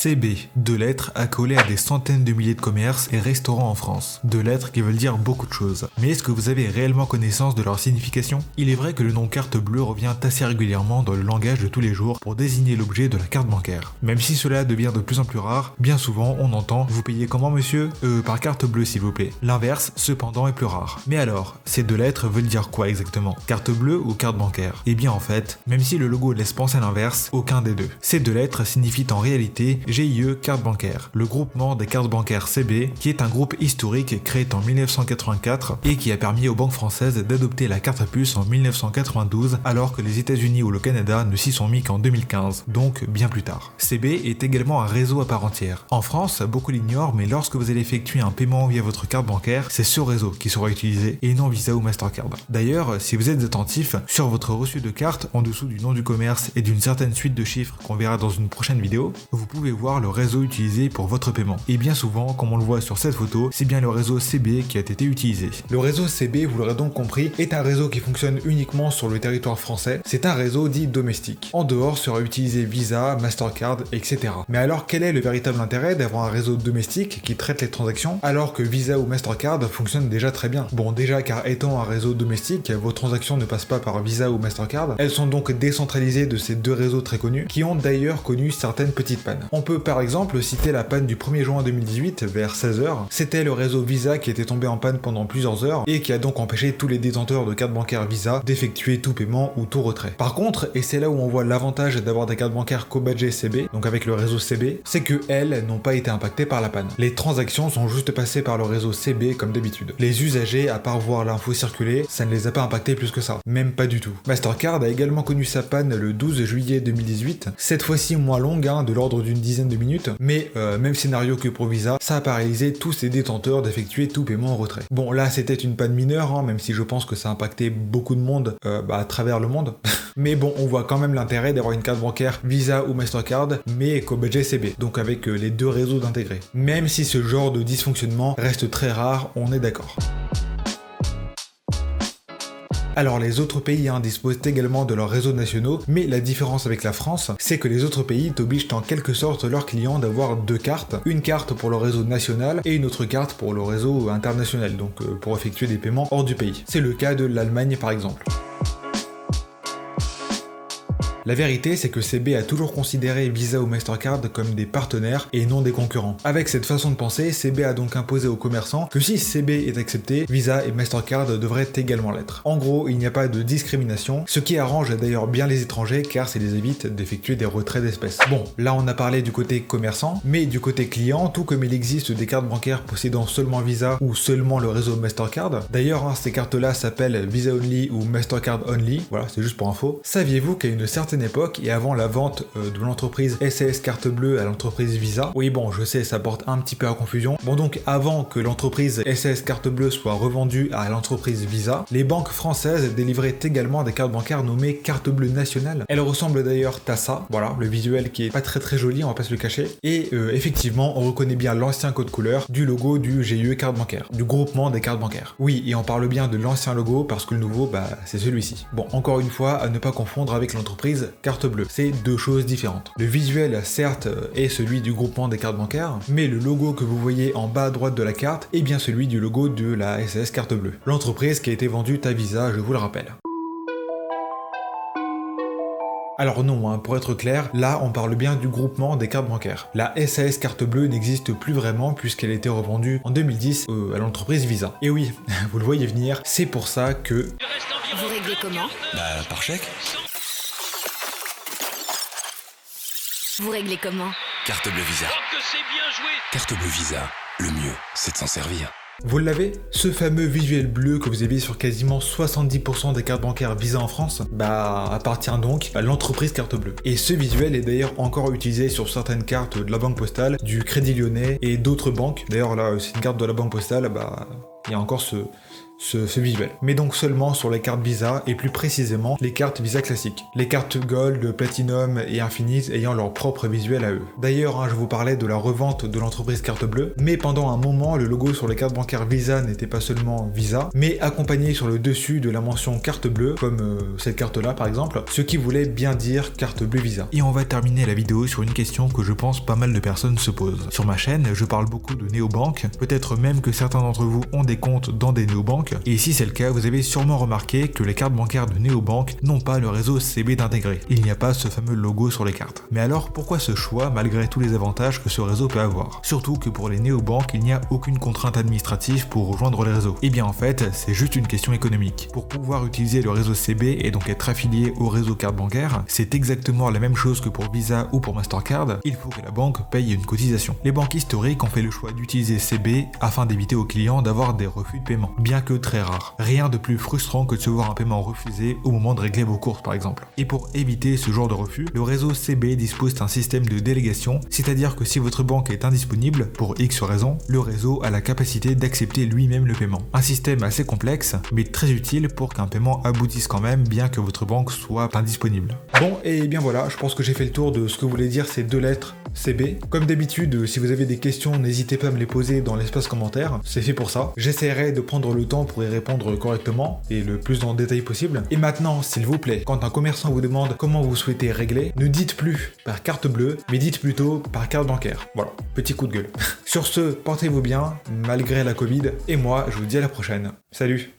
CB, 2 lettres accolées à des centaines de milliers de commerces et restaurants en France. 2 lettres qui veulent dire beaucoup de choses. Mais est-ce que vous avez réellement connaissance de leur signification? Il est vrai que le nom carte bleue revient assez régulièrement dans le langage de tous les jours pour désigner l'objet de la carte bancaire. Même si cela devient de plus en plus rare, bien souvent on entend « Vous payez comment monsieur ?» Par carte bleue s'il vous plaît. L'inverse, cependant, est plus rare. Mais alors, ces 2 lettres veulent dire quoi exactement? Carte bleue ou carte bancaire? Eh bien en fait, même si le logo laisse penser l'inverse, aucun des deux. Ces 2 lettres signifient en réalité GIE carte bancaire, le groupement des cartes bancaires CB, qui est un groupe historique créé en 1984 et qui a permis aux banques françaises d'adopter la carte à puce en 1992 alors que les États-Unis ou le Canada ne s'y sont mis qu'en 2015, donc bien plus tard. CB est également un réseau à part entière. En France, beaucoup l'ignorent, mais lorsque vous allez effectuer un paiement via votre carte bancaire, c'est ce réseau qui sera utilisé et non Visa ou Mastercard. D'ailleurs, si vous êtes attentif, sur votre reçu de carte, en dessous du nom du commerce et d'une certaine suite de chiffres qu'on verra dans une prochaine vidéo, vous pouvez voir le réseau utilisé pour votre paiement. Et bien souvent, comme on le voit sur cette photo, c'est bien le réseau CB qui a été utilisé. Le réseau CB, vous l'aurez donc compris, est un réseau qui fonctionne uniquement sur le territoire français. C'est un réseau dit domestique. En dehors sera utilisé Visa, Mastercard, etc. Mais alors quel est le véritable intérêt d'avoir un réseau domestique qui traite les transactions alors que Visa ou Mastercard fonctionnent déjà très bien? Bon, déjà car étant un réseau domestique, vos transactions ne passent pas par Visa ou Mastercard. Elles sont donc décentralisées de ces 2 réseaux très connus qui ont d'ailleurs connu certaines petites pannes. On peut par exemple citer la panne du 1er juin 2018 vers 16h. C'était le réseau Visa qui était tombé en panne pendant plusieurs heures et qui a donc empêché tous les détenteurs de cartes bancaires Visa d'effectuer tout paiement ou tout retrait. Par contre, et c'est là où on voit l'avantage d'avoir des cartes bancaires co-badgées CB, donc avec le réseau CB, c'est que elles n'ont pas été impactées par la panne. Les transactions sont juste passées par le réseau CB comme d'habitude. Les usagers, à part voir l'info circuler, ça ne les a pas impactés plus que ça. Même pas du tout. Mastercard a également connu sa panne le 12 juillet 2018, cette fois-ci moins longue, de l'ordre d'une dizaine de minutes, mais même scénario que pour Visa, ça a paralysé tous ses détenteurs d'effectuer tout paiement en retrait. Bon, là c'était une panne mineure, même si je pense que ça a impacté beaucoup de monde à travers le monde. Mais bon, on voit quand même l'intérêt d'avoir une carte bancaire Visa ou Mastercard, mais co-badgée CB, donc avec les 2 réseaux d'intégrer. Même si ce genre de dysfonctionnement reste très rare, on est d'accord. Alors les autres pays disposent également de leurs réseaux nationaux, mais la différence avec la France, c'est que les autres pays t'obligent en quelque sorte leurs clients d'avoir 2 cartes, une carte pour le réseau national et une autre carte pour le réseau international, donc pour effectuer des paiements hors du pays. C'est le cas de l'Allemagne par exemple. La vérité, c'est que CB a toujours considéré Visa ou Mastercard comme des partenaires et non des concurrents. Avec cette façon de penser, CB a donc imposé aux commerçants que si CB est accepté, Visa et Mastercard devraient également l'être. En gros, il n'y a pas de discrimination, ce qui arrange d'ailleurs bien les étrangers car ça les évite d'effectuer des retraits d'espèces. Bon, là on a parlé du côté commerçant, mais du côté client, tout comme il existe des cartes bancaires possédant seulement Visa ou seulement le réseau Mastercard, d'ailleurs ces cartes-là s'appellent Visa Only ou Mastercard Only, voilà, c'est juste pour info. Saviez-vous qu'à une certaine époque et avant la vente de l'entreprise SAS Carte Bleue à l'entreprise Visa, oui bon je sais ça porte un petit peu à confusion, bon donc avant que l'entreprise SAS Carte Bleue soit revendue à l'entreprise Visa, les banques françaises délivraient également des cartes bancaires nommées Carte Bleue Nationale. Elles ressemblent d'ailleurs à ça, voilà, le visuel qui est pas très joli, on va pas se le cacher, et effectivement on reconnaît bien l'ancien code couleur du logo du GIE carte bancaire, du groupement des cartes bancaires. Oui, et on parle bien de l'ancien logo parce que le nouveau, c'est celui-ci. Bon, encore une fois, à ne pas confondre avec l'entreprise Carte Bleue. C'est 2 choses différentes. Le visuel, certes, est celui du groupement des cartes bancaires, mais le logo que vous voyez en bas à droite de la carte est bien celui du logo de la SAS Carte Bleue. L'entreprise qui a été vendue à Visa, je vous le rappelle. Alors non, pour être clair, là on parle bien du groupement des cartes bancaires. La SAS Carte Bleue n'existe plus vraiment puisqu'elle a été revendue en 2010 à l'entreprise Visa. Et oui, vous le voyez venir, c'est pour ça que... Vous réglez comment? Par chèque. Vous réglez comment? Carte bleue Visa. Carte bleue Visa, le mieux, c'est de s'en servir. Vous l'avez? Ce fameux visuel bleu que vous avez sur quasiment 70% des cartes bancaires Visa en France, appartient donc à l'entreprise Carte Bleue. Et ce visuel est d'ailleurs encore utilisé sur certaines cartes de la Banque Postale, du Crédit Lyonnais et d'autres banques. D'ailleurs là, c'est une carte de la Banque Postale, il y a encore ce visuel. Mais donc seulement sur les cartes Visa et plus précisément les cartes Visa classiques. Les cartes Gold, Platinum et Infinite ayant leur propre visuel à eux. D'ailleurs, je vous parlais de la revente de l'entreprise Carte Bleue, mais pendant un moment, le logo sur les cartes bancaires Visa n'était pas seulement Visa, mais accompagné sur le dessus de la mention Carte Bleue, comme cette carte-là par exemple, ce qui voulait bien dire Carte Bleue Visa. Et on va terminer la vidéo sur une question que je pense pas mal de personnes se posent. Sur ma chaîne, je parle beaucoup de néobanques, peut-être même que certains d'entre vous ont des comptes dans des néobanques, et si c'est le cas, vous avez sûrement remarqué que les cartes bancaires de néobanques n'ont pas le réseau CB d'intégrer. Il n'y a pas ce fameux logo sur les cartes. Mais alors, pourquoi ce choix malgré tous les avantages que ce réseau peut avoir? Surtout que pour les néobanques, il n'y a aucune contrainte administrative pour rejoindre les réseaux. Et bien en fait, c'est juste une question économique. Pour pouvoir utiliser le réseau CB et donc être affilié au réseau carte bancaire, c'est exactement la même chose que pour Visa ou pour Mastercard, il faut que la banque paye une cotisation. Les banques historiques ont fait le choix d'utiliser CB afin d'éviter aux clients d'avoir des refus de paiement, bien que très rares. Rien de plus frustrant que de se voir un paiement refusé au moment de régler vos courses par exemple. Et pour éviter ce genre de refus, le réseau CB dispose d'un système de délégation, c'est-à-dire que si votre banque est indisponible, pour X raison, le réseau a la capacité d'accepter lui-même le paiement. Un système assez complexe, mais très utile pour qu'un paiement aboutisse quand même, bien que votre banque soit indisponible. Bon, et bien voilà, je pense que j'ai fait le tour de ce que voulaient dire ces deux lettres CB. Comme d'habitude, si vous avez des questions, n'hésitez pas à me les poser dans l'espace commentaire, c'est fait pour ça. J'essaierai de prendre le temps pour y répondre correctement, et le plus en détail possible. Et maintenant, s'il vous plaît, quand un commerçant vous demande comment vous souhaitez régler, ne dites plus par carte bleue, mais dites plutôt par carte bancaire. Voilà, petit coup de gueule. Sur ce, portez-vous bien, malgré la Covid, et moi, je vous dis à la prochaine. Salut!